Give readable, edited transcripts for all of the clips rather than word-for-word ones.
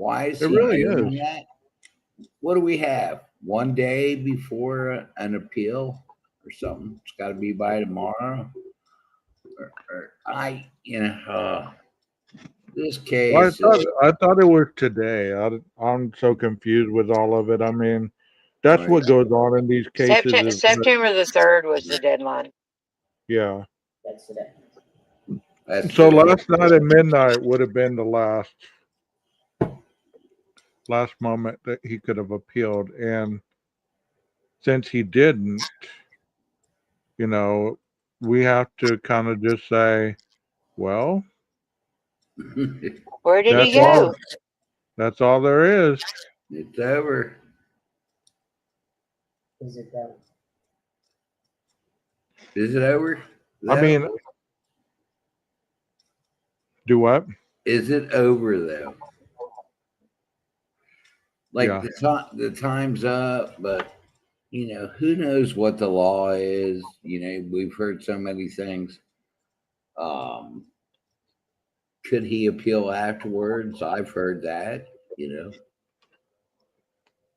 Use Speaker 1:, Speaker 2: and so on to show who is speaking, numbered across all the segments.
Speaker 1: Why is
Speaker 2: It
Speaker 1: he
Speaker 2: really
Speaker 1: doing
Speaker 2: is.
Speaker 1: that? What do we have? One day before an appeal or something? It's got to be by tomorrow. This
Speaker 2: Well,
Speaker 1: case is
Speaker 2: I thought it was today. I'm so confused with all of it. I mean, that's
Speaker 1: right.
Speaker 2: what goes on in these cases. Is that,
Speaker 3: September the 3rd was the deadline.
Speaker 2: yeah.
Speaker 4: That's today.
Speaker 1: That's
Speaker 2: So
Speaker 1: today.
Speaker 2: last night at midnight would have been the last moment that he could have appealed, and since he didn't, you know, we have to kind of just say, well,
Speaker 3: Where did he
Speaker 2: that's all.
Speaker 3: go?
Speaker 2: That's all there is.
Speaker 1: It's over.
Speaker 4: Is it that?
Speaker 1: Is it over?
Speaker 2: I mean, do what?
Speaker 1: Is it over though? Like
Speaker 2: Yeah.
Speaker 1: the time's up, but who knows what the law is? We've heard so many things. Um, could he appeal afterwards? I've heard that.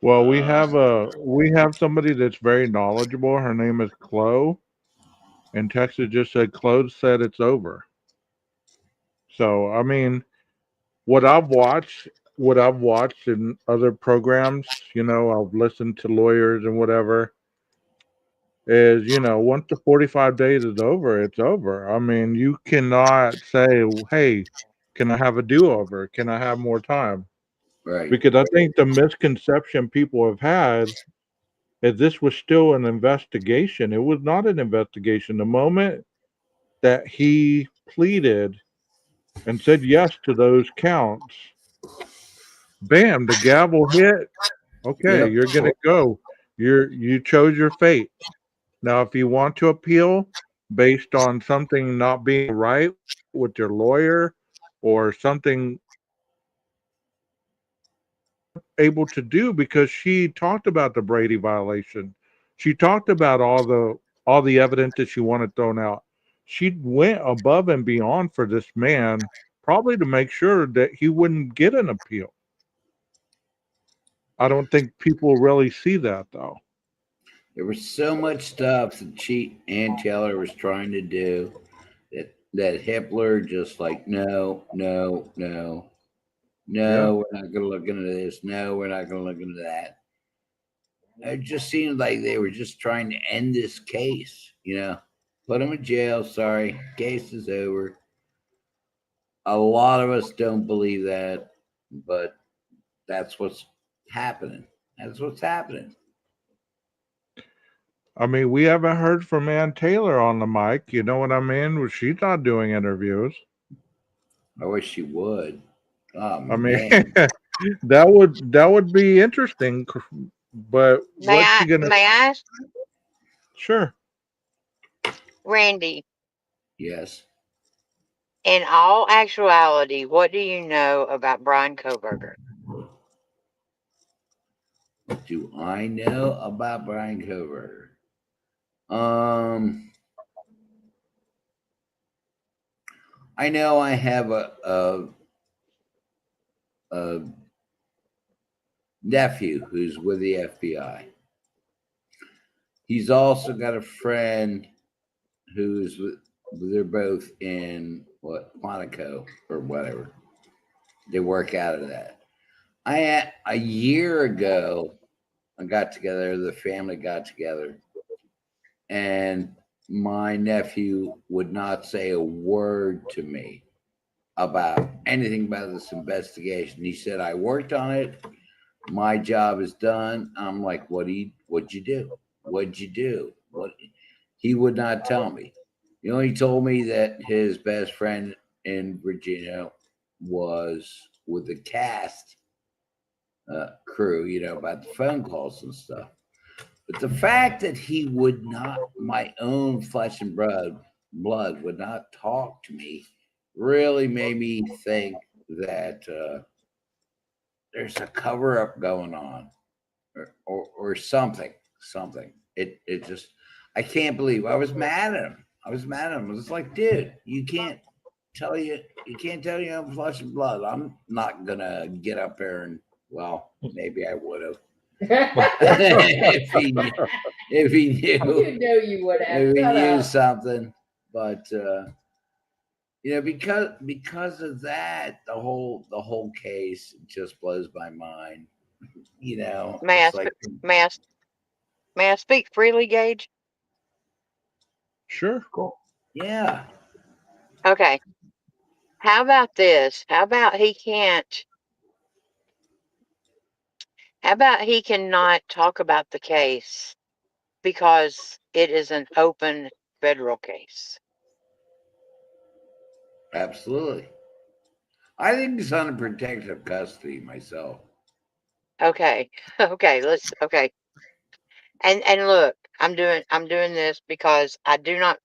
Speaker 2: Well,
Speaker 1: Uh,
Speaker 2: we have somebody that's very knowledgeable. Her name is Chloe, and Texas just said Chloe said it's over. So I mean, what I've watched, what I've watched in other programs, I've listened to lawyers and whatever. Is once the 45 days is over, it's over. I mean, you cannot say, "Hey, can I have a do over? Can I have more time?"
Speaker 1: right.
Speaker 2: Because I think the misconception people have had is this was still an investigation. It was not an investigation. The moment that he pleaded and said yes to those counts, bam, the gavel hit. Okay,
Speaker 1: Yep.
Speaker 2: you're gonna go. You chose your fate. Now, if you want to appeal based on something not being right with your lawyer or something able to do because she talked about the Brady violation. She talked about all the evidence that she wanted thrown out. She went above and beyond for this man, probably to make sure that he wouldn't get an appeal. I don't think people really see that though.
Speaker 1: There was so much stuff that Ann Taylor was trying to do that Hitler just like, no, no, no,
Speaker 2: Yeah.
Speaker 1: no, we're not going to look into this. No, we're not going to look into that. It just seemed like they were just trying to end this case. Put him in jail. Sorry, case is over. A lot of us don't believe that, but that's what's happening. That's what's happening.
Speaker 2: I mean, we haven't heard from Ann Taylor on the mic. You know what I mean? Well, she's not doing interviews.
Speaker 1: I wish she would. Oh
Speaker 2: I mean,
Speaker 1: man.
Speaker 2: that would be interesting. But
Speaker 3: May
Speaker 2: what's
Speaker 3: I
Speaker 2: she gonna?
Speaker 3: may I ask
Speaker 2: Sure.
Speaker 3: Randy,
Speaker 1: Yes.
Speaker 3: in all actuality, what do you know about Brian Kohberger?
Speaker 1: What do I know about Brian Kohberger? Um, I know I have a nephew who's with the FBI. He's also got a friend who's they're both in Quantico or whatever. They work out of that. A year ago, I got together. The family got together, and my nephew would not say a word to me about anything about this investigation. He said, "I worked on it. My job is done." I'm like, what'd you do? What'd you do? What? He would not tell me. He only told me that his best friend in Virginia was with the cast crew, about the phone calls and stuff. But the fact that he would not, my own flesh and blood would not talk to me, really made me think that there's a cover up going on, or something. Something. It just, I can't believe I was mad at him. I was like, dude, you can't. tell you, you can't tell you I'm flesh and blood. I'm not gonna get up there and, well, maybe I would have if if he knew
Speaker 4: You know you would have.
Speaker 1: if he
Speaker 4: Shut
Speaker 1: knew
Speaker 4: up.
Speaker 1: something. But because of that, the whole case just blows my mind.
Speaker 3: May I
Speaker 1: It's like,
Speaker 3: sp- may I may I speak freely, Gage?
Speaker 2: Sure.
Speaker 4: Cool.
Speaker 1: yeah,
Speaker 3: Okay. How about this? How about he cannot talk about the case because it is an open federal case?
Speaker 1: absolutely. I think he's under protective custody myself.
Speaker 3: Okay. Okay. And look, I'm doing this because I do not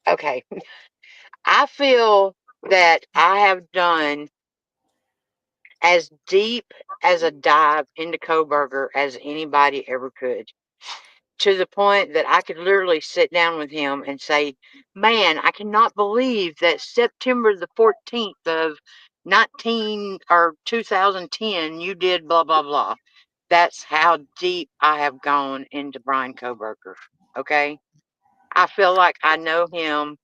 Speaker 3: okay. I feel that I have done as deep as a dive into Kohberger as anybody ever could, to the point that I could literally sit down with him and say, "Man, I cannot believe that September the 14th of 2010, you did blah blah blah." That's how deep I have gone into Brian Kohberger. Okay, I feel like I know him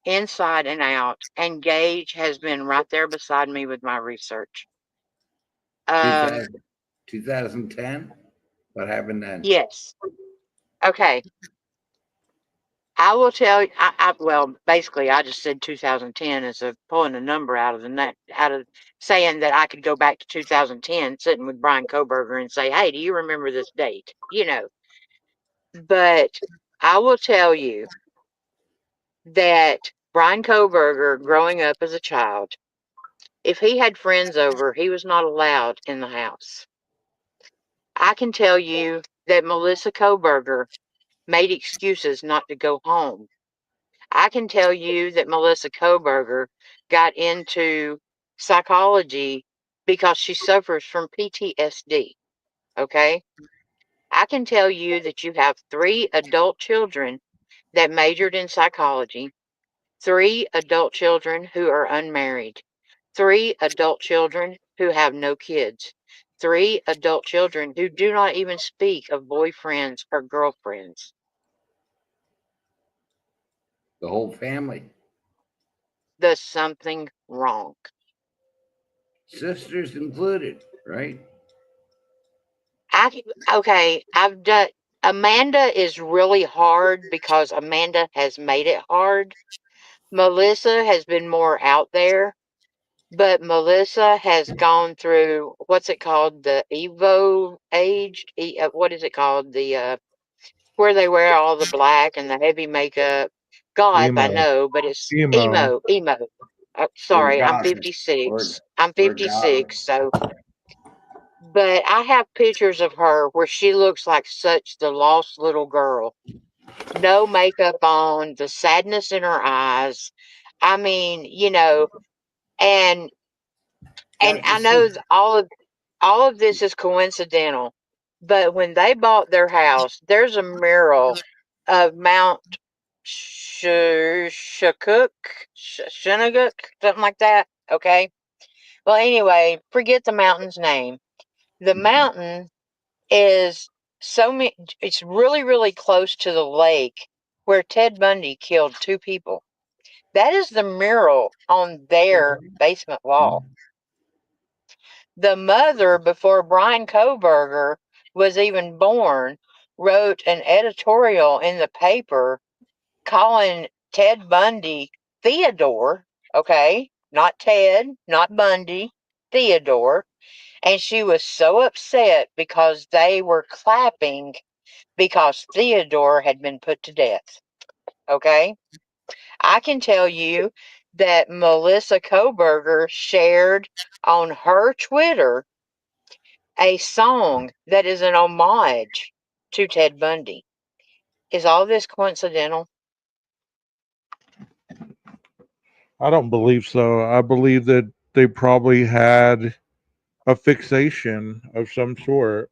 Speaker 3: inside and out, and Gage has been right there beside me with my research. Um,
Speaker 1: 2000, 2010. What happened then?
Speaker 3: yes. Okay. I will tell you. Well, basically, I just said 2010 as a pulling a number out of the net, out of saying that I could go back to 2010, sitting with Brian Kohberger and say, "Hey, do you remember this date?" But I will tell you that Brian Kohberger, growing up as a child, if he had friends over, he was not allowed in the house. I can tell you that Melissa Kohberger made excuses not to go home. I can tell you that Melissa Kohberger got into psychology because she suffers from PTSD. Okay. I can tell you that you have 3 adult children that majored in psychology, 3 adult children who are unmarried, 3 adult children who have no kids, 3 adult children who do not even speak of boyfriends or girlfriends.
Speaker 1: The whole family,
Speaker 3: There's something wrong.
Speaker 1: sisters included, right?
Speaker 3: I've done. Amanda is really hard because Amanda has made it hard. Melissa has been more out there, but Melissa has gone through what's it called? The Evo age? What is it called? Where they wear all the black and the heavy makeup. Goth, I
Speaker 2: Emo.
Speaker 3: know, but it's
Speaker 2: Emo.
Speaker 3: emo.
Speaker 1: Or
Speaker 3: Sorry, I'm
Speaker 1: gothic,
Speaker 3: 56. I'm
Speaker 1: or gothic.
Speaker 3: 56, so but I have pictures of her where she looks like such the lost little girl. No makeup on, the sadness in her eyes. I mean, and
Speaker 1: Got the
Speaker 3: I know
Speaker 1: sister.
Speaker 3: all of this is coincidental, but when they bought their house, there's a mural of Mount Shakuk, Shinaguk, something like that. Okay. Well, anyway, forget the mountain's name. The mountain is it's really, really close to the lake where Ted Bundy killed 2 people. That is the mural on their basement wall. The mother, before Brian Kohberger was even born, wrote an editorial in the paper calling Ted Bundy Theodore, okay? Not Ted, not Bundy, Theodore. And she was so upset because they were clapping because Theodore had been put to death. Okay? I can tell you that Melissa Kohberger shared on her Twitter a song that is an homage to Ted Bundy. Is all this coincidental?
Speaker 2: I don't believe so. I believe that they probably had a fixation of some sort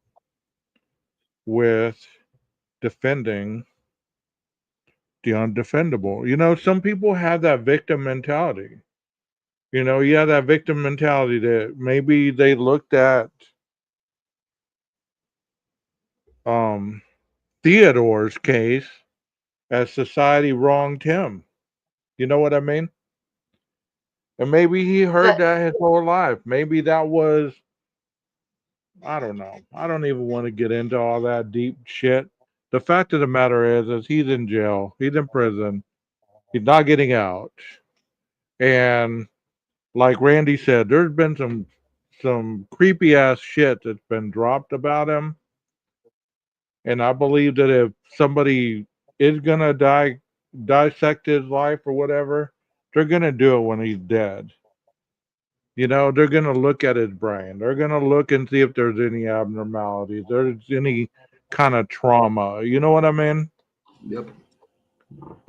Speaker 2: with defending the undefendable. You know, some people have that victim mentality. You know, you have that victim mentality that maybe they looked at um, Theodore's case as society wronged him. You know what I mean? And maybe he heard
Speaker 3: But
Speaker 2: that his whole life. Maybe that was, I don't know. I don't even want to get into all that deep shit. The fact of the matter is he's in jail. He's in prison. He's not getting out. And like Randy said, there's been some creepy ass shit that's been dropped about him. And I believe that if somebody is gonna dissect his life or whatever, they're gonna do it when he's dead. You know, they're gonna look at his brain. They're gonna look and see if there's any abnormalities, there's any kind of trauma. You know what I mean?
Speaker 1: Yep.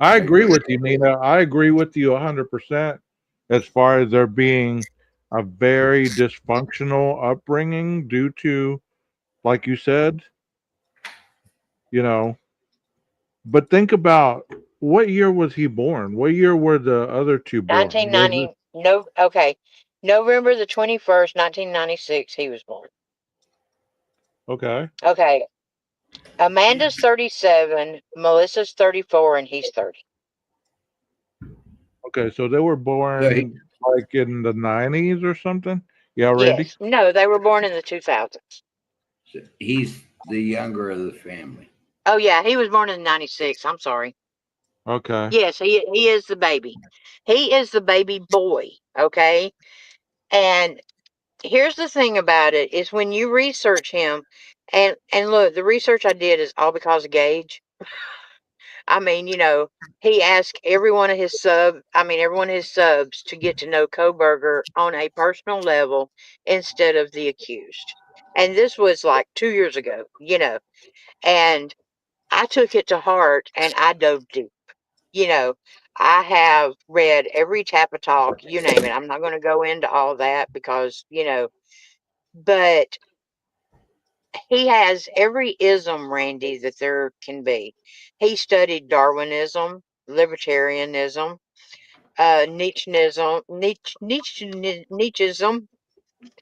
Speaker 2: I
Speaker 1: I
Speaker 2: agree
Speaker 1: agree.
Speaker 2: with you, Nina. I agree with you 100% as far as there being a very dysfunctional upbringing due to, like you said, you know. But think about, what year was he born? What year were the other two born? Was it
Speaker 3: 1990, no, okay. November the 21st, 1996, he was born.
Speaker 2: okay?
Speaker 3: Okay. Amanda's 37, Melissa's 34, and he's 30.
Speaker 2: Okay, so they were
Speaker 1: So
Speaker 2: born like in the 90s or something? Yeah, Randy?
Speaker 3: Yes. No, they were born in the 2000s.
Speaker 1: he's the younger of the family.
Speaker 3: Oh, yeah, he was born in 96. I'm sorry.
Speaker 2: Okay.
Speaker 3: Yes, he is the baby. He is the baby boy, okay? And here's the thing about it is when you research him, and look, the research I did is all because of Gage. I mean, he asked every one of his subs to get to know Kohberger on a personal level instead of the accused. And this was like 2 years ago. And I took it to heart and I dove deep. You know, I have read every Tappa Talk, you name it. I'm not going to go into all that because, but he has every ism, Randy, that there can be. He studied Darwinism, libertarianism, Nietzscheism,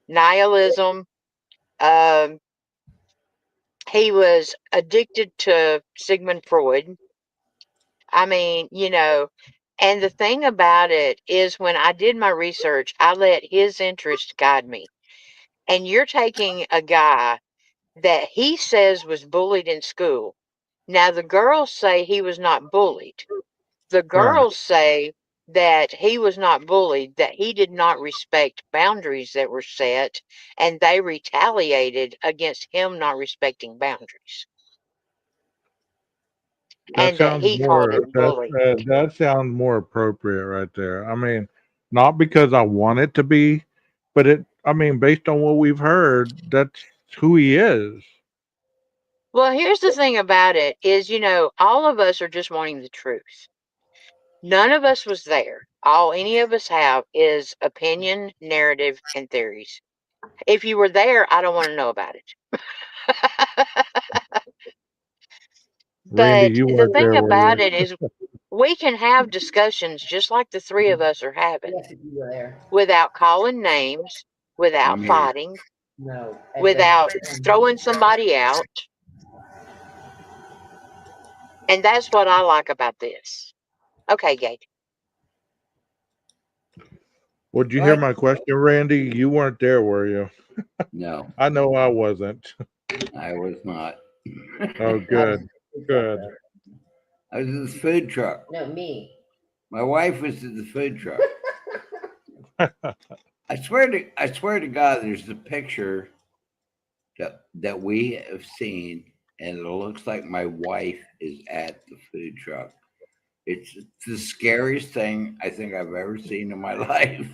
Speaker 3: nihilism. Um, he was addicted to Sigmund Freud. I mean, and the thing about it is when I did my research, I let his interest guide me. And you're taking a guy that he says was bullied in school. Now, the girls say he was not bullied. The
Speaker 2: Right.
Speaker 3: girls say that he was not bullied, that he did not respect boundaries that were set, and they retaliated against him not respecting boundaries,
Speaker 2: That
Speaker 3: and that
Speaker 2: sounds
Speaker 3: he called
Speaker 2: more
Speaker 3: it bullying.
Speaker 2: that sounds more appropriate right there. I mean, not because I want it to be, but it. I mean, based on what we've heard, that's who he is.
Speaker 3: Well, here's the thing about it is, all of us are just wanting the truth. None of us was there. All any of us have is opinion, narrative, and theories. If you were there, I don't want to know about it.
Speaker 2: Randy,
Speaker 3: But
Speaker 2: you
Speaker 3: the
Speaker 2: weren't
Speaker 3: thing
Speaker 2: there, were
Speaker 3: about
Speaker 2: you?
Speaker 3: it is we can have discussions just like the three of us are having
Speaker 4: Yes, you were there.
Speaker 3: without calling names, without
Speaker 1: I'm here.
Speaker 3: fighting,
Speaker 4: No, at the
Speaker 3: without
Speaker 4: prison.
Speaker 3: throwing somebody out. And that's what I like about this. Okay, Gage.
Speaker 2: Well, did you hear
Speaker 1: What?
Speaker 2: my question, Randy? You weren't there, were you?
Speaker 1: No,
Speaker 2: I know I wasn't.
Speaker 1: I was not.
Speaker 2: Oh,
Speaker 4: I was
Speaker 2: good,
Speaker 4: in the truck,
Speaker 2: good.
Speaker 4: though.
Speaker 1: I was in the food truck.
Speaker 4: No, me.
Speaker 1: My wife was in the food truck. I swear to God, there's a picture that we have seen, and it looks like my wife is at the food truck. It's the scariest thing I think I've ever seen in my life.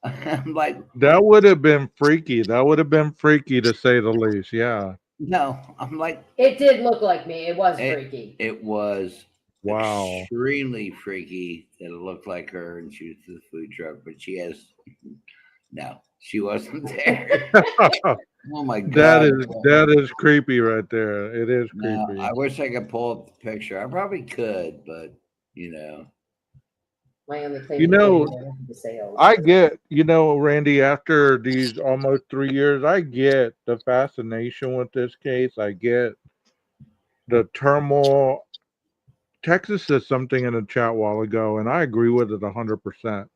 Speaker 1: I'm like,
Speaker 2: That would have been freaky. That would have been freaky to say the least. Yeah.
Speaker 1: no, I'm like,
Speaker 4: It did look like me. It was
Speaker 1: it,
Speaker 4: freaky.
Speaker 1: it was
Speaker 2: Wow.
Speaker 1: extremely freaky that it looked like her and she was to the food truck, but she wasn't there. Oh my
Speaker 2: That
Speaker 1: God.
Speaker 2: is creepy right there. It is
Speaker 1: Now,
Speaker 2: creepy.
Speaker 1: I wish I could pull up the picture. I probably could, but
Speaker 4: My only claim
Speaker 2: You
Speaker 4: to fame
Speaker 2: know,
Speaker 4: is I went to the sales.
Speaker 2: I get, Randy, after these almost 3 years, I get the fascination with this case. I get the turmoil. Texas said something in the chat a while ago, and I agree with it 100%.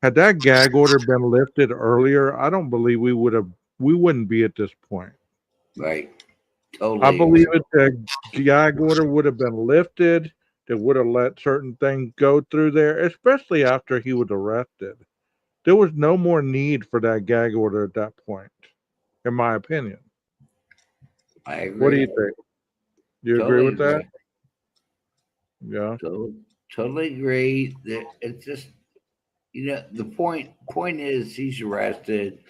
Speaker 2: Had that gag order been lifted earlier, I don't believe we wouldn't be at this point.
Speaker 1: right.
Speaker 2: I
Speaker 1: Totally
Speaker 2: believe
Speaker 1: agree.
Speaker 2: if the gag order would have been lifted, that would have let certain things go through there, especially after he was arrested. There was no more need for that gag order at that point, in my opinion.
Speaker 1: I
Speaker 2: What do you
Speaker 1: agree.
Speaker 2: think? Do you agree
Speaker 1: Totally
Speaker 2: with that?
Speaker 1: agree.
Speaker 2: Yeah.
Speaker 1: Totally agree. That it's just the point is he's arrested.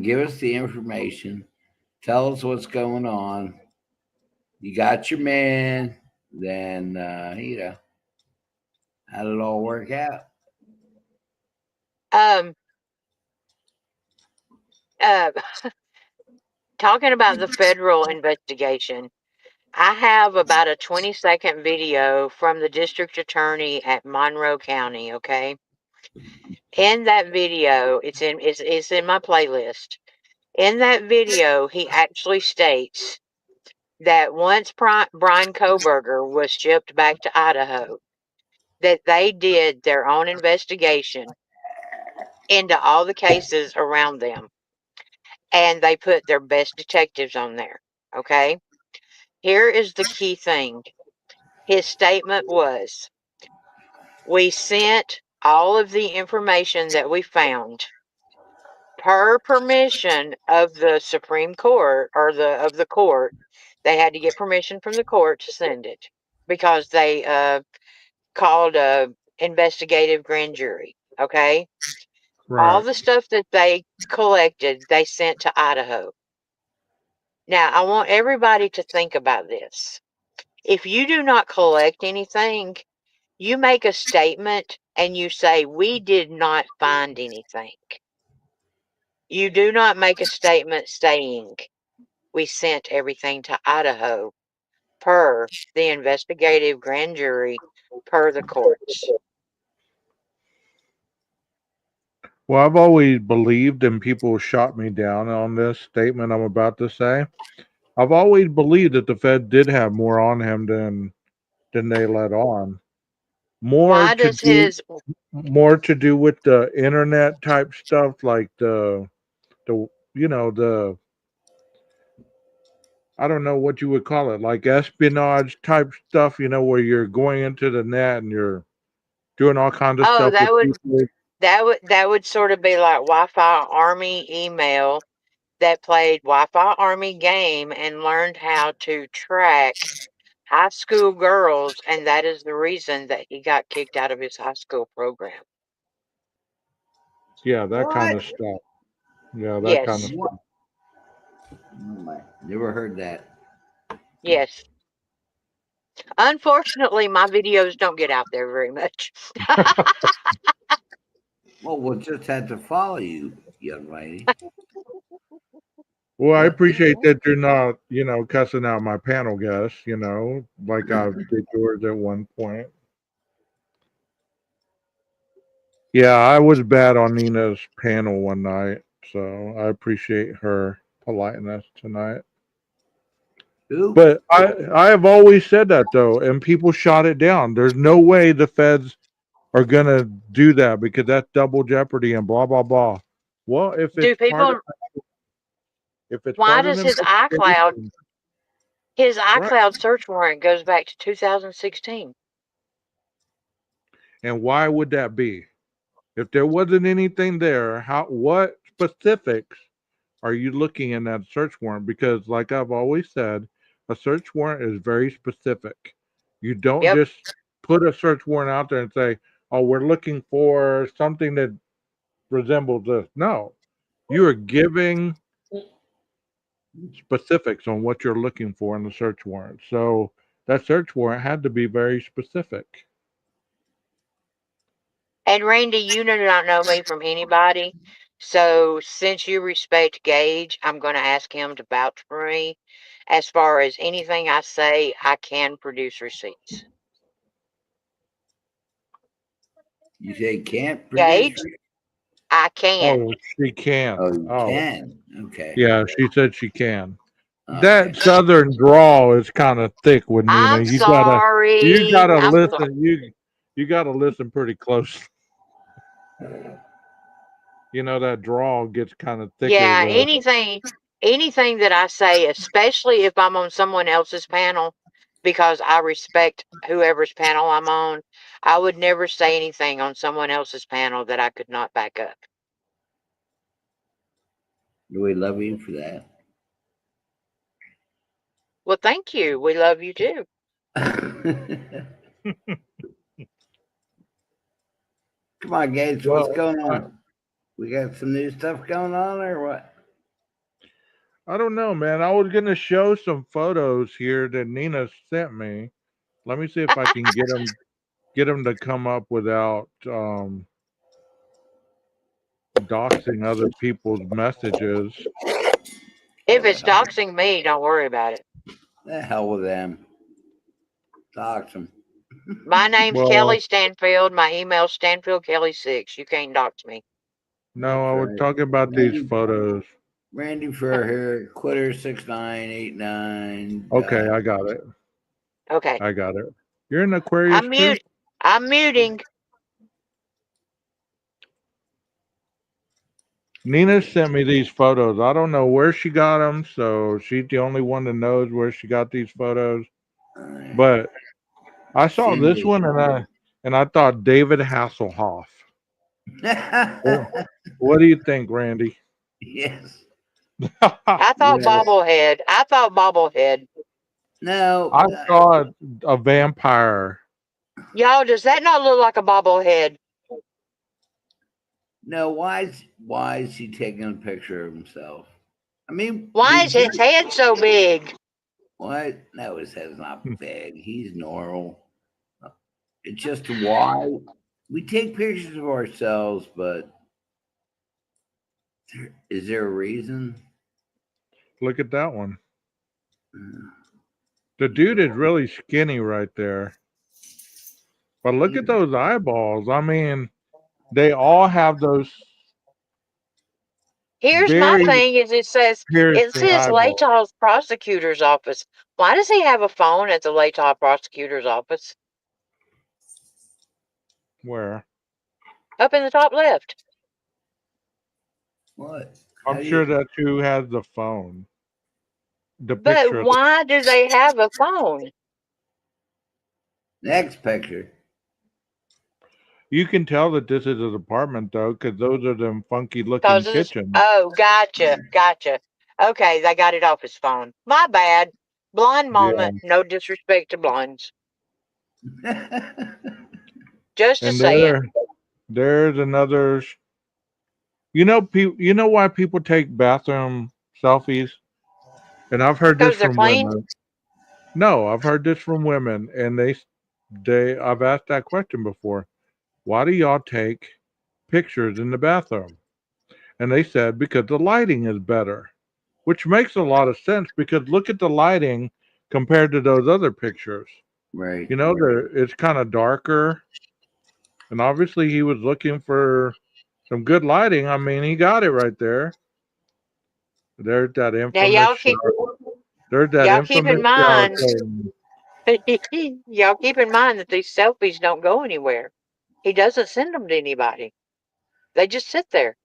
Speaker 1: Give us the information. Tell us what's going on. You got your man. Then how did it all work out?
Speaker 3: Um, uh, talking about the federal investigation, I have about a 20-second video from the district attorney at Monroe County, okay? In that video, it's in my playlist. In that video, he actually states that once Brian Kohberger was shipped back to Idaho, that they did their own investigation into all the cases around them, and they put their best detectives on there, okay? Here is the key thing. His statement was, "We sent all of the information that we found per permission of the Supreme Court or of the court. They had to get permission from the court to send it because they called a investigative grand jury, okay? All
Speaker 2: Right.
Speaker 3: the stuff that they collected, they sent to Idaho." Now, I want everybody to think about this. If you do not collect anything, you make a statement and you say, "We did not find anything." You do not make a statement saying, "We sent everything to Idaho per the investigative grand jury, per the courts."
Speaker 2: Well, I've always believed, and people shot me down on this statement I'm about to say. I've always believed that the Fed did have more on him than they let on. More
Speaker 3: Why
Speaker 2: to
Speaker 3: does
Speaker 2: do
Speaker 3: his
Speaker 2: more to do with the internet type stuff, like the the I don't know what you would call it, like espionage type stuff, where you're going into the net and you're doing all kinds of
Speaker 3: oh,
Speaker 2: stuff with people.
Speaker 3: that would sort of be like Wi-Fi Army email that played Wi-Fi Army game and learned how to track high school girls, and that is the reason that he got kicked out of his high school program.
Speaker 2: Yeah, that kind
Speaker 1: What?
Speaker 2: of stuff. Yeah, that kind of
Speaker 3: Yes,
Speaker 1: What?
Speaker 2: stuff.
Speaker 1: Oh my! Never heard that.
Speaker 3: yes. Unfortunately, my videos don't get out there very much.
Speaker 1: Well, we'll just have to follow you, young lady.
Speaker 2: Well, I
Speaker 1: What the
Speaker 2: appreciate
Speaker 1: heck?
Speaker 2: that you're not, cussing out my panel guests, like I did yours at one point. Yeah, I was bad on Nina's panel one night, so I appreciate her politeness tonight.
Speaker 1: Who?
Speaker 2: But I have always said that though, and people shot it down. There's no way the feds are gonna do that because that's double jeopardy and blah blah blah. Well,
Speaker 3: Do people,
Speaker 2: if it's
Speaker 3: why
Speaker 2: part of
Speaker 3: does
Speaker 2: an investigation,
Speaker 3: his
Speaker 2: right?
Speaker 3: iCloud search warrant goes back to 2016?
Speaker 2: And why would that be? If there wasn't anything there, what specifics are you looking in that search warrant? Because, like I've always said, a search warrant is very specific. You don't
Speaker 3: Yep.
Speaker 2: just put a search warrant out there and say, "Oh, we're looking for something that resembles this." No, you are giving specifics on what you're looking for in the search warrant. So that search warrant had to be very specific.
Speaker 3: And Randy, you do not know me from anybody, So since you respect Gage, I'm going to ask him to vouch for me. As far as anything I say, I can produce receipts.
Speaker 1: You say can't produce?
Speaker 3: Gage, I can.
Speaker 2: Oh, she can't.
Speaker 1: Oh, you
Speaker 2: Oh,
Speaker 1: can. Okay.
Speaker 2: yeah, she said she can.
Speaker 1: Okay.
Speaker 2: That southern drawl is kind of thick with Nina.
Speaker 3: I'm
Speaker 2: You
Speaker 3: sorry.
Speaker 2: gotta
Speaker 3: I'm sorry.
Speaker 2: listen. You gotta listen pretty close. You know that drawl gets kind of thicker.
Speaker 3: Yeah, anything that I say, especially if I'm on someone else's panel, because I respect whoever's panel I'm on, I would never say anything on someone else's panel that I could not back up.
Speaker 1: We love you for that.
Speaker 3: Well, thank you. We love you too.
Speaker 1: Come on, Gates.
Speaker 2: Well,
Speaker 1: What's going on? We got some new stuff going on, or what?
Speaker 2: I don't know, man. I was gonna show some photos here that Nina sent me. Let me see if I can get them to come up without doxing other people's messages.
Speaker 3: If it's doxing me, don't worry about it.
Speaker 1: The hell with them. Dox them.
Speaker 3: My name's
Speaker 2: Well,
Speaker 3: Kelly Stanfield. My email's StanfieldKelly6. You can't dox me.
Speaker 2: no, I
Speaker 1: That's
Speaker 2: was
Speaker 1: right.
Speaker 2: talking about these photos.
Speaker 1: Randy for her, quitter 6989.
Speaker 2: Okay, I got it.
Speaker 3: Okay.
Speaker 2: I got it. You're an Aquarius too?
Speaker 3: I'm muting.
Speaker 2: Nina sent me these photos. I don't know where she got them, so she's the only one that knows where she got these photos. But I saw this one and I thought David Hasselhoff. What do you think, Randy?
Speaker 1: Yes.
Speaker 3: I thought
Speaker 1: Yes.
Speaker 3: bobblehead. I thought bobblehead.
Speaker 1: No.
Speaker 2: I thought a vampire.
Speaker 3: Y'all, does that not look like a bobblehead?
Speaker 1: No, why is he taking a picture of himself? I mean,
Speaker 3: Why is his head so big?
Speaker 1: what? No, his head's not big. He's normal. It's just why we take pictures of ourselves, but is there a reason?
Speaker 2: Look at that one. The dude is really skinny right there. But look at those eyeballs. I mean, they all have those.
Speaker 3: Here's my thing: is it says Latah's prosecutor's office. Why does he have a phone at the Latah prosecutor's office?
Speaker 2: Where?
Speaker 3: Up in the top left.
Speaker 1: What?
Speaker 2: I'm sure that's who has the phone. The
Speaker 3: but
Speaker 2: picture.
Speaker 3: Why do they have a phone?
Speaker 1: Next picture.
Speaker 2: You can tell that this is a department though, because those are them funky looking kitchens.
Speaker 3: Oh, gotcha. Okay, they got it off his phone. My bad. Blind moment. Yeah. No disrespect to blinds. Just a saying.
Speaker 2: There's another. You know why people take bathroom selfies? And I've heard this from women. No, I've heard this from women, and I've asked that question before. Why do y'all take pictures in the bathroom? And they said because the lighting is better, which makes a lot of sense because look at the lighting compared to those other pictures.
Speaker 1: Right.
Speaker 2: You know, it's kind of darker. And obviously he was looking for some good lighting. I mean, he got it right there. There's that infamous. Now
Speaker 3: y'all keep in mind. Y'all keep in mind that these selfies don't go anywhere. He doesn't send them to anybody. They just sit there.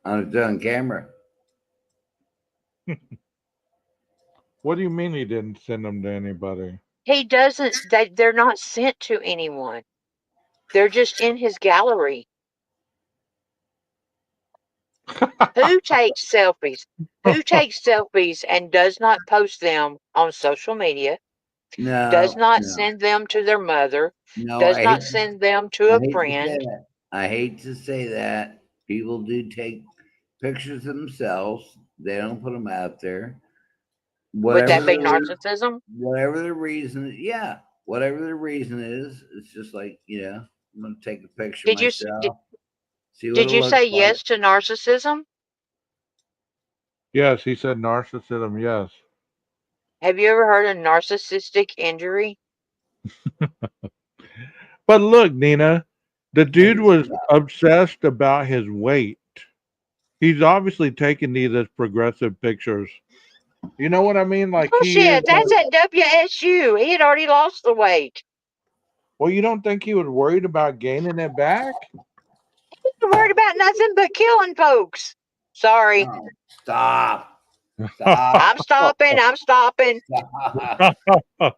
Speaker 1: On camera.
Speaker 2: What do you mean he didn't send them to anybody?
Speaker 3: He doesn't. They're not sent to anyone. They're just in his gallery. Who takes selfies? Who takes selfies and does not post them on social media?
Speaker 1: No.
Speaker 3: Does not send them to their mother.
Speaker 1: No.
Speaker 3: Does not send them to a friend.
Speaker 1: I hate to say that. People do take pictures of themselves. They don't put them out there.
Speaker 3: Would that be narcissism?
Speaker 1: Whatever the reason, yeah. Whatever the reason is, it's just like, I'm going to take a picture myself. See what
Speaker 3: Did
Speaker 1: it
Speaker 3: you
Speaker 1: looks
Speaker 3: say
Speaker 1: like.
Speaker 3: yes to narcissism?
Speaker 2: Yes, he said narcissism. Yes.
Speaker 3: Have you ever heard of narcissistic injury?
Speaker 2: But look, Nina, the dude
Speaker 1: Hey,
Speaker 2: was
Speaker 1: stop.
Speaker 2: obsessed about his weight. He's obviously taking these as progressive pictures. You know what I mean? Like he is
Speaker 3: Bullshit. That's at WSU. He had already lost the weight.
Speaker 2: well, you don't think he was worried about gaining it back?
Speaker 3: He's worried about nothing but killing folks. Sorry.
Speaker 1: Oh, stop. Stop.
Speaker 3: I'm stopping. I'm stopping.
Speaker 1: Stop.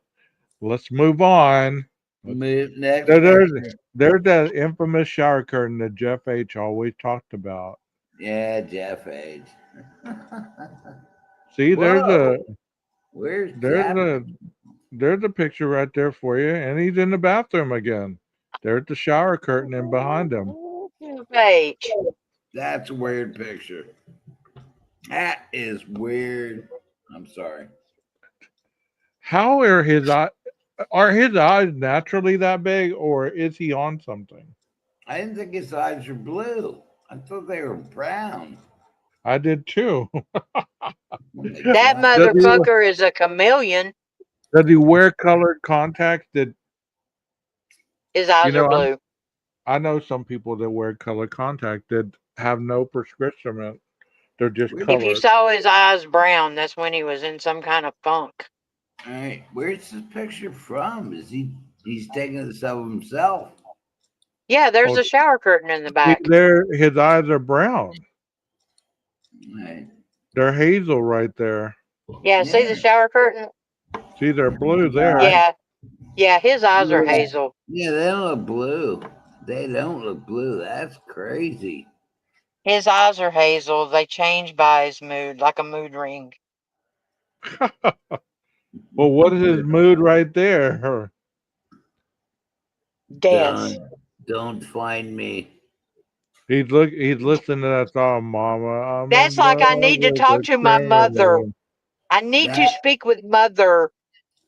Speaker 2: Let's move on.
Speaker 1: Move next
Speaker 2: There- There's
Speaker 1: picture.
Speaker 2: there's that infamous shower curtain that Jeff H always talked about.
Speaker 1: Yeah, Jeff Age.
Speaker 2: See,
Speaker 1: Whoa. Where's
Speaker 2: there's
Speaker 1: Jeff?
Speaker 2: a there's a picture right there for you, and he's in the bathroom again. There's the shower curtain in behind him.
Speaker 3: Page.
Speaker 1: That's a weird picture. That is weird. I'm sorry.
Speaker 2: How are his eyes? Are his eyes naturally that big, or is he on something?
Speaker 1: I didn't think his eyes were blue. I thought they were brown.
Speaker 2: I did too.
Speaker 1: Oh my
Speaker 3: That
Speaker 1: God.
Speaker 3: motherfucker is a chameleon.
Speaker 2: Does he wear colored contacts? That
Speaker 3: His
Speaker 2: you
Speaker 3: eyes are
Speaker 2: know,
Speaker 3: blue.
Speaker 2: I know some people that wear colored contact that have no prescription. They're just
Speaker 1: Where-
Speaker 3: If you
Speaker 2: colored.
Speaker 3: saw his eyes brown, that's when he was in some kind of funk.
Speaker 1: All right, where's this picture from? Is he's taking this of himself?
Speaker 3: Yeah, there's
Speaker 2: Oh,
Speaker 3: a shower curtain in the
Speaker 2: see
Speaker 3: back.
Speaker 2: there, his eyes are brown.
Speaker 1: All right.
Speaker 2: They're hazel right there.
Speaker 3: Yeah, see
Speaker 1: Yeah.
Speaker 3: the shower curtain?
Speaker 2: See, they're blue
Speaker 1: His
Speaker 2: there.
Speaker 1: eyes-
Speaker 3: Yeah. Yeah, his eyes are
Speaker 1: Yeah.
Speaker 3: hazel.
Speaker 1: Yeah, they don't look blue. They don't look blue. That's crazy.
Speaker 3: His eyes are hazel. They change by his mood, like a mood ring.
Speaker 2: Well, what is his mood right there?
Speaker 3: Death.
Speaker 1: Don't find me.
Speaker 2: He's listening to that song, Mama. I'm
Speaker 3: That's
Speaker 2: in
Speaker 3: like I
Speaker 2: love
Speaker 3: need to
Speaker 2: with
Speaker 3: talk
Speaker 2: a
Speaker 3: to my mother.
Speaker 2: criminal.
Speaker 3: I need to
Speaker 1: That
Speaker 3: speak with mother.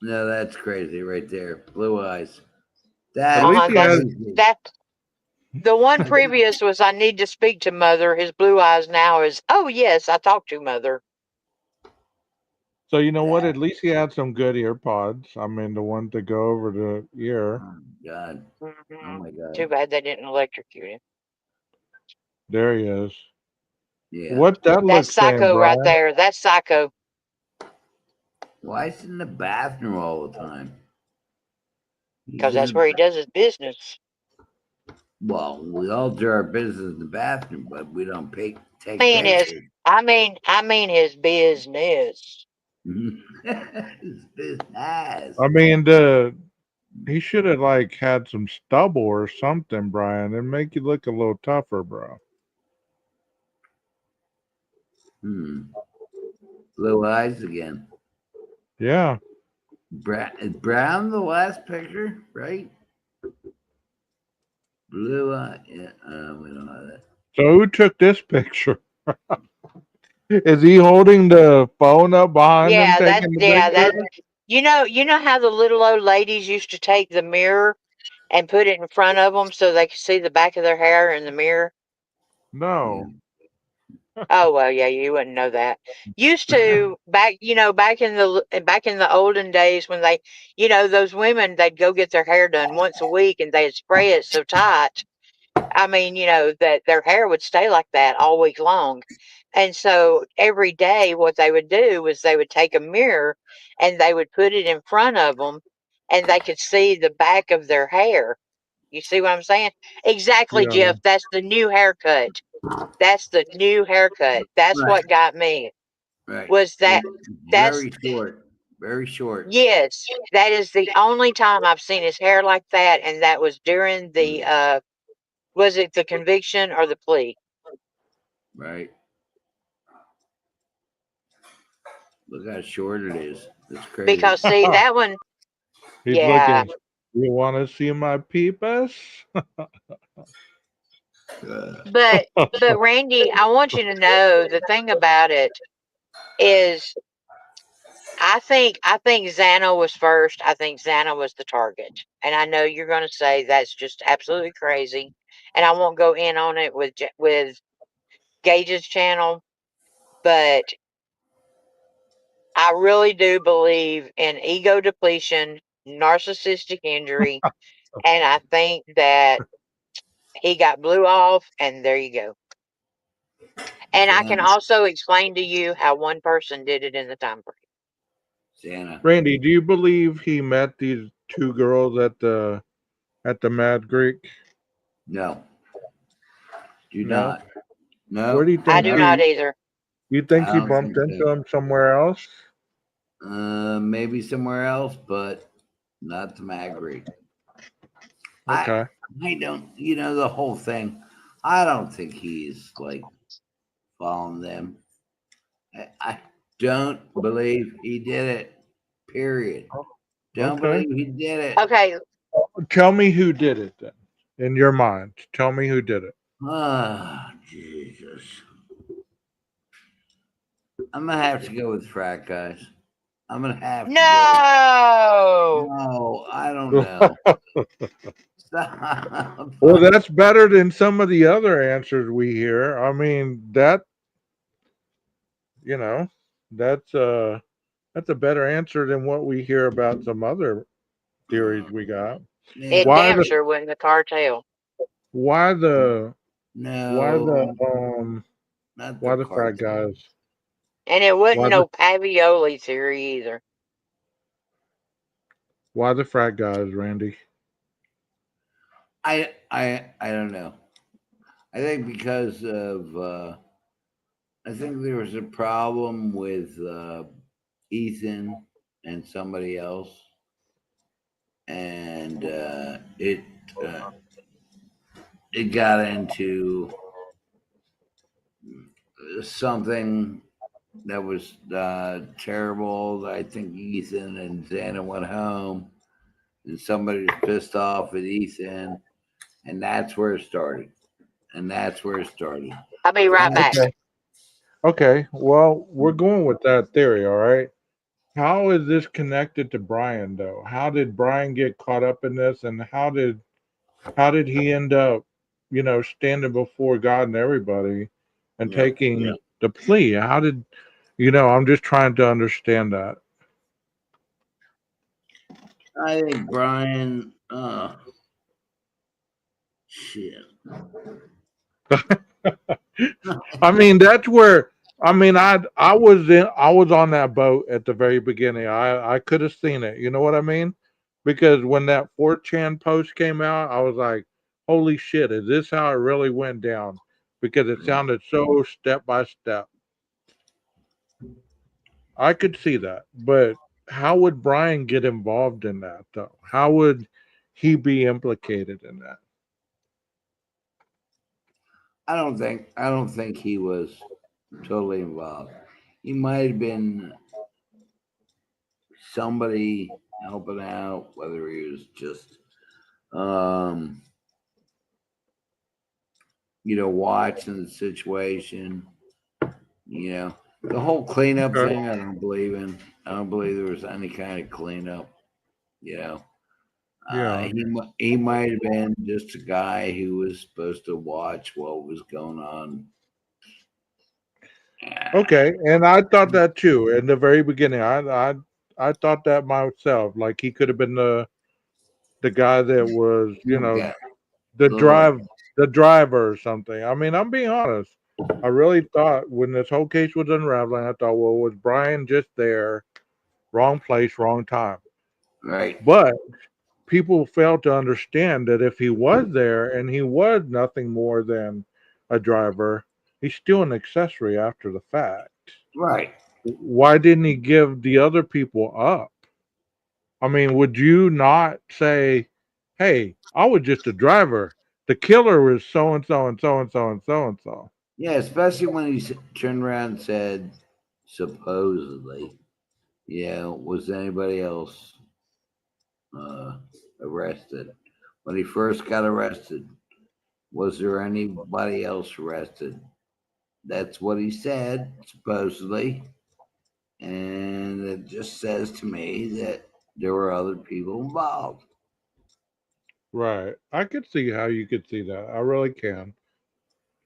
Speaker 1: no, that's crazy right there. Blue eyes.
Speaker 2: At
Speaker 1: That's
Speaker 2: least he has.
Speaker 1: crazy.
Speaker 3: That the one previous was I need to speak to mother. His blue eyes now is, oh yes, I talk to mother.
Speaker 2: So you know what?
Speaker 1: That-
Speaker 2: At least he had some good ear pods. I mean, the ones that go over the ear.
Speaker 1: oh God. Oh my
Speaker 3: Too
Speaker 1: God.
Speaker 3: bad they didn't electrocute him.
Speaker 2: There he is.
Speaker 1: Yeah.
Speaker 2: What's that
Speaker 3: That's
Speaker 2: look saying,
Speaker 3: psycho right
Speaker 2: Brian?
Speaker 3: there. That's psycho.
Speaker 1: Why is he in the bathroom all the time? He's
Speaker 3: Because
Speaker 1: in
Speaker 3: that's
Speaker 1: the
Speaker 3: where he does his business.
Speaker 1: well, we all do our business in the bathroom, but we don't take
Speaker 3: I mean his
Speaker 1: pictures.
Speaker 3: I mean his business.
Speaker 1: It's business.
Speaker 2: I mean, he should have like had some stubble or something, Brian, and make you look a little tougher, bro.
Speaker 1: Blue eyes again.
Speaker 2: Yeah.
Speaker 1: Is brown the last picture, right? Blue eye. Yeah, we don't have that.
Speaker 2: So who took this picture? Is he holding the phone up behind him
Speaker 3: Yeah,
Speaker 2: taking the
Speaker 3: that
Speaker 2: picture?
Speaker 3: you know how the little old ladies used to take the mirror and put it in front of them so they could see the back of their hair in the mirror?
Speaker 2: No.
Speaker 3: Oh well, yeah, you wouldn't know that. Used to back back in the olden days when they, those women they'd go get their hair done once a week and they'd spray it so tight. I mean, that their hair would stay like that all week long. And so every day, what they would do was they would take a mirror and they would put it in front of them and they could see the back of their hair. You see what I'm saying? Exactly,
Speaker 2: Yeah.
Speaker 3: Jeff. That's the new haircut. That's the new haircut. That's
Speaker 1: Right,
Speaker 3: what got me.
Speaker 1: right.
Speaker 3: Was that that's
Speaker 1: Very short. Very short.
Speaker 3: yes, that is the only time I've seen his hair like that, and that was during the was it the conviction or the plea?
Speaker 1: Right. Look how short it is. It's crazy.
Speaker 3: Because see that one,
Speaker 2: He's
Speaker 3: yeah.
Speaker 2: looking. You want to see my peepus?
Speaker 3: But Randy, I want you to know the thing about it is I think Xana was first. I think Xana was the target. And I know you're gonna say that's just absolutely crazy. and I won't go in on it with Gage's channel, but I really do believe in ego depletion, narcissistic injury, and I think that he got blew off, and there you go. And I can
Speaker 1: Santa,
Speaker 3: also explain to you how one person did it in the time frame.
Speaker 1: Santa.
Speaker 2: Randy, do you believe he met these two girls at the Mad Greek?
Speaker 1: No, do
Speaker 2: No.
Speaker 1: not.
Speaker 2: Where
Speaker 1: No,
Speaker 2: do you
Speaker 3: I
Speaker 2: think
Speaker 3: do
Speaker 1: no.
Speaker 3: not
Speaker 2: he?
Speaker 3: either.
Speaker 2: You think
Speaker 1: I
Speaker 2: he
Speaker 1: don't
Speaker 2: bumped
Speaker 1: think
Speaker 2: into
Speaker 1: so.
Speaker 2: him somewhere else?
Speaker 1: Maybe somewhere else, but not the Mad Greek. I
Speaker 2: Okay.
Speaker 1: I don't. The whole thing. I don't think he's like following them. I don't believe he did it. Period. Don't
Speaker 2: Okay.
Speaker 1: believe he did it.
Speaker 3: Okay,
Speaker 2: Tell me who did it then. In your mind, tell me who did it.
Speaker 1: Oh, Jesus. I'm gonna have to go with frat guys. I'm gonna have to go.
Speaker 3: no.
Speaker 1: No, I don't know. Stop.
Speaker 2: Well, that's better than some of the other answers we hear. I mean, you know, that's uh that's a better answer than what we hear about some other theories we got.
Speaker 3: It
Speaker 1: Yeah.
Speaker 2: Why
Speaker 3: damn
Speaker 2: the
Speaker 3: sure wasn't the cartel.
Speaker 2: why the why the
Speaker 1: No, not the
Speaker 2: why the frat
Speaker 1: cartel.
Speaker 2: guys?
Speaker 3: And it wasn't
Speaker 2: Why the
Speaker 3: no Pavioli theory either.
Speaker 2: why the frat guys, Randy?
Speaker 1: I don't know. I think because of I think there was a problem with Ethan and somebody else, and uh, it got into something that was terrible. I think Ethan and Xana went home, and somebody was pissed off at Ethan, and that's where it started. And that's where it started.
Speaker 3: I'll be right
Speaker 1: That's
Speaker 3: back.
Speaker 2: Okay. Okay. Well, we're going with that theory, all right? How is this connected to Brian though? How did Brian get caught up in this and how did he end up, standing before God and everybody and
Speaker 1: yeah.
Speaker 2: taking the plea? How did, I'm just trying to understand that.
Speaker 1: I think Brian. Shit.
Speaker 2: I mean, that's where I was on that boat at the very beginning. I could have seen it. You know what I mean? Because when that 4chan post came out, I was like, "Holy shit! Is this how it really went down?" Because it sounded so step by step. I could see that, but how would Brian get involved in that though? How would he be implicated in that?
Speaker 1: I don't think he was totally involved. He might have been somebody helping out, whether he was just um, watching the situation. The whole cleanup
Speaker 2: Okay.
Speaker 1: thing I don't believe in. I don't believe there was any kind of cleanup. You know,
Speaker 2: Yeah.
Speaker 1: he might have been just a guy who was supposed to watch what was going on.
Speaker 2: Okay, and I thought that too in the very beginning. I thought that myself. Like he could have been the guy that was,
Speaker 1: Yeah,
Speaker 2: the
Speaker 1: look,
Speaker 2: driver or something. I mean, I'm being honest. I really thought when this whole case was unraveling, I thought, well, was Brian just there, wrong place, wrong time?
Speaker 1: right,
Speaker 2: But people fail to understand that if he was there and he was nothing more than a driver, he's still an accessory after the fact.
Speaker 1: right.
Speaker 2: Why didn't he give the other people up? I mean, would you not say, hey, I was just a driver. The killer was so and so and so and so and so and so.
Speaker 1: Yeah, especially when he turned around and said, supposedly, was anybody else uh, arrested? When he first got arrested, was there anybody else arrested? That's what he said, supposedly. And it just says to me that there were other people involved.
Speaker 2: Right. I could see how you could see that. I really can.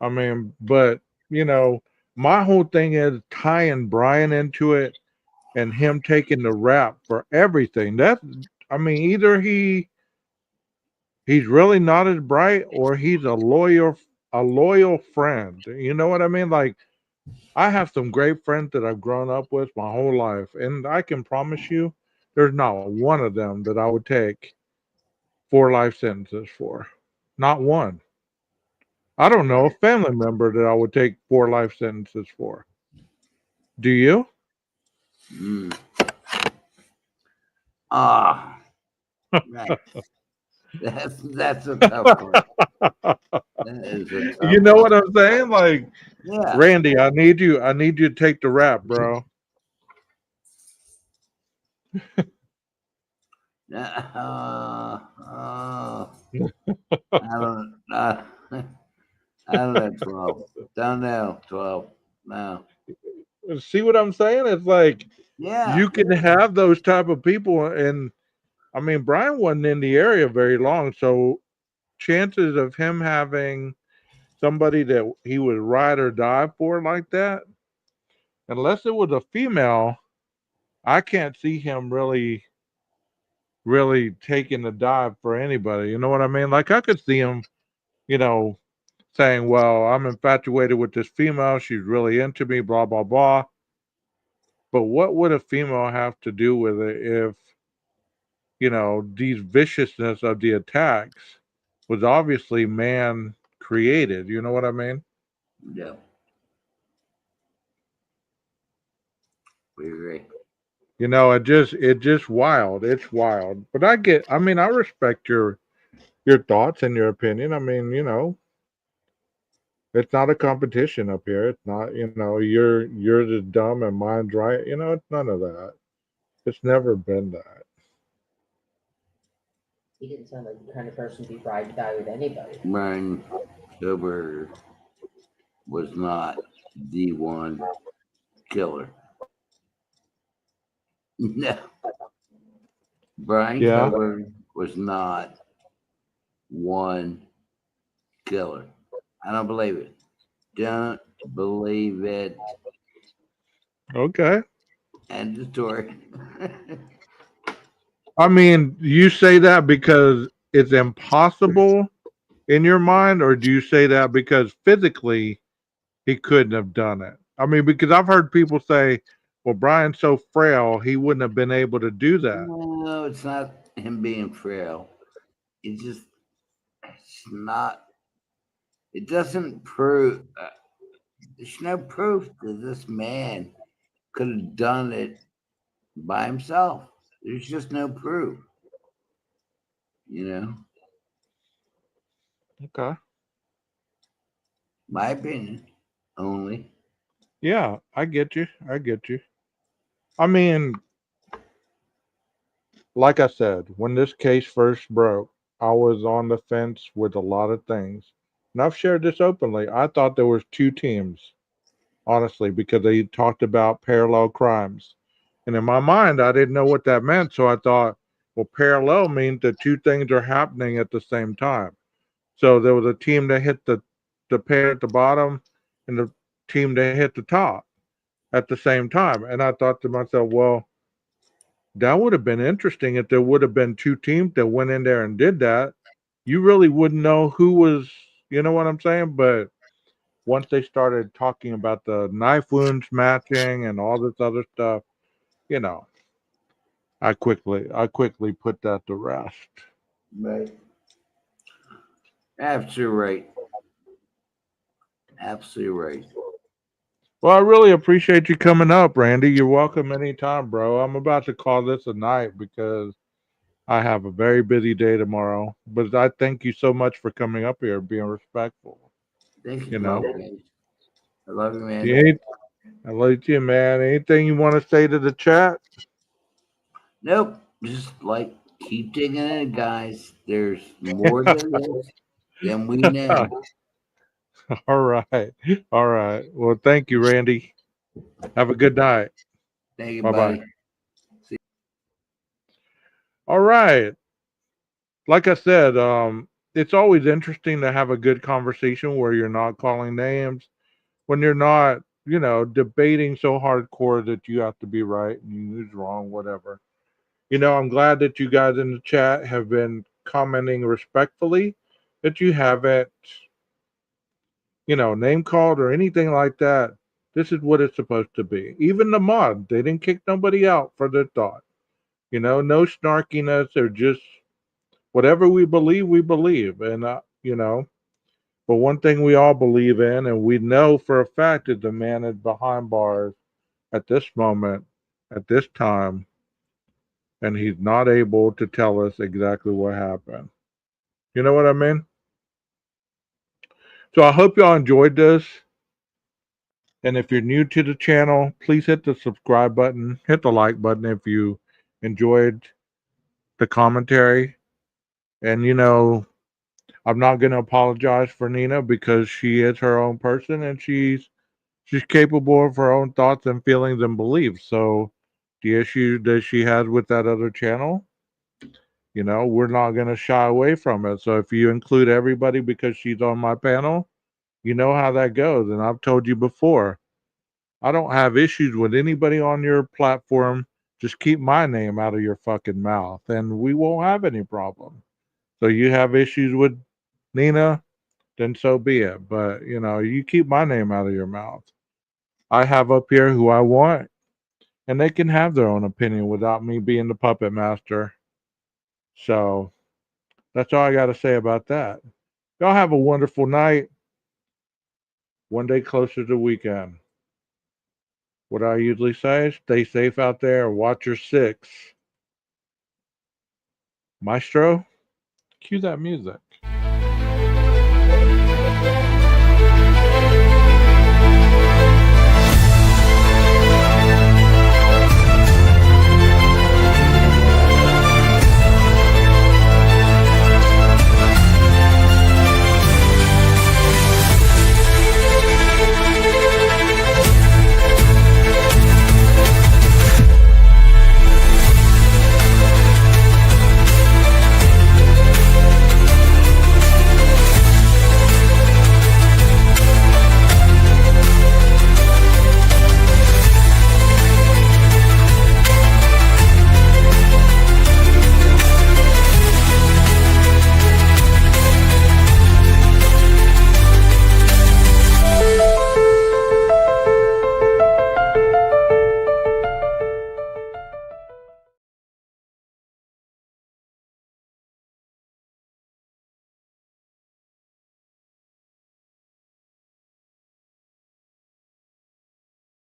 Speaker 2: I mean, but you know, my whole thing is tying Brian into it and him taking the rap for everything. That's, I mean, either he's really not as bright or he's a loyal friend. You know what I mean? Like I have some great friends that I've grown up with my whole life, and I can promise you there's not one of them that I would take 4 life sentences for. Not one. I don't know a family member that I would take 4 life sentences for. Do you?
Speaker 1: Mm. Ah, right. That's a tough one. That is a
Speaker 2: You
Speaker 1: tough
Speaker 2: know
Speaker 1: one.
Speaker 2: what I'm saying? Like,
Speaker 1: Yeah.
Speaker 2: Randy, I need you to take the rap, bro.
Speaker 1: I don't. I don't know. 12. Don't know. 12. No.
Speaker 2: See what I'm saying? It's like
Speaker 1: Yeah.
Speaker 2: you can have those type of people, and I mean, Brian wasn't in the area very long, so chances of him having somebody that he would ride or die for like that, unless it was a female, I can't see him really taking a dive for anybody. You know what I mean? Like I could see him, you know, saying, "Well, I'm infatuated with this female. She's really into me." Blah blah blah. But what would a female have to do with it if these viciousness of the attacks was obviously man created? You know what I mean?
Speaker 1: Yeah. We agree.
Speaker 2: It just wild. It's wild. But I respect your thoughts and your opinion. I mean, it's not a competition up here. It's not, you're the dumb and mine's right. It's none of that. It's never been that.
Speaker 4: He didn't sound like the kind of person to be ride or die with anybody.
Speaker 1: Brian Kohberger was not the one killer. No. Brian
Speaker 2: Yeah.
Speaker 1: Kohberger was not one killer. I don't believe it. Don't believe it.
Speaker 2: Okay.
Speaker 1: End of story.
Speaker 2: I mean, you say that because it's impossible in your mind, or do you say that because physically he couldn't have done it? I mean, because I've heard people say, well, Brian's so frail, he wouldn't have been able to do that.
Speaker 1: No, it's not him being frail. It's not, it doesn't prove, there's no proof that this man could have done it by himself. There's just no proof, you know,
Speaker 2: Okay.
Speaker 1: my opinion only.
Speaker 2: Yeah, I get you. I get you. I mean, like I said, when this case first broke, I was on the fence with a lot of things. And I've shared this openly. I thought there was two teams, honestly, because they talked about parallel crimes. And in my mind, I didn't know what that meant. So I thought, well, parallel means that two things are happening at the same time. So there was a team that hit the pair at the bottom and the team that hit the top at the same time. And I thought to myself, well, that would have been interesting if there would have been two teams that went in there and did that. You really wouldn't know who was, you know what I'm saying? But once they started talking about the knife wounds matching and all this other stuff, you know, I quickly put that to rest.
Speaker 1: Right. Absolutely right. Absolutely right.
Speaker 2: Well, I really appreciate you coming up, Randy. You're welcome anytime, bro. I'm about to call this a night because I have a very busy day tomorrow. But I thank you so much for coming up here and being respectful.
Speaker 1: Thank you
Speaker 2: You
Speaker 1: for my
Speaker 2: know,
Speaker 1: opinion. I love you, man.
Speaker 2: you ain't, I love you, man. Anything you want to say to the chat?
Speaker 1: Nope. Just like keep digging in, guys. There's more than this than we know.
Speaker 2: All right. All right. Well, thank you, Randy. Have a good night.
Speaker 1: Thank you,
Speaker 2: Bye bye.
Speaker 1: buddy.
Speaker 2: All right. like I said, it's always interesting to have a good conversation where you're not calling names, when you're not, debating so hardcore that you have to be right and who's wrong, whatever. I'm glad that you guys in the chat have been commenting respectfully, that you haven't, name called or anything like that. This is what it's supposed to be. Even the mod, they didn't kick nobody out for their thought. No snarkiness or just whatever we believe, we believe. And, but one thing we all believe in, and we know for a fact that the man is behind bars at this moment, at this time, and he's not able to tell us exactly what happened. You know what I mean? So I hope y'all enjoyed this. And if you're new to the channel, please hit the subscribe button, hit the like button if you enjoyed the commentary. And I'm not going to apologize for Nina because she is her own person and she's capable of her own thoughts and feelings and beliefs. So the issue that she has with that other channel, we're not going to shy away from it. So if you include everybody because she's on my panel, you know how that goes. And I've told you before, I don't have issues with anybody on your platform. Just keep my name out of your fucking mouth and we won't have any problem. So you have issues with Nina, then so be it. But, you keep my name out of your mouth. I have up here who I want, and they can have their own opinion without me being the puppet master. So that's all I got to say about that. Y'all have a wonderful night. One day closer to the weekend. What I usually say, stay safe out there, watch your six. Maestro, cue that music.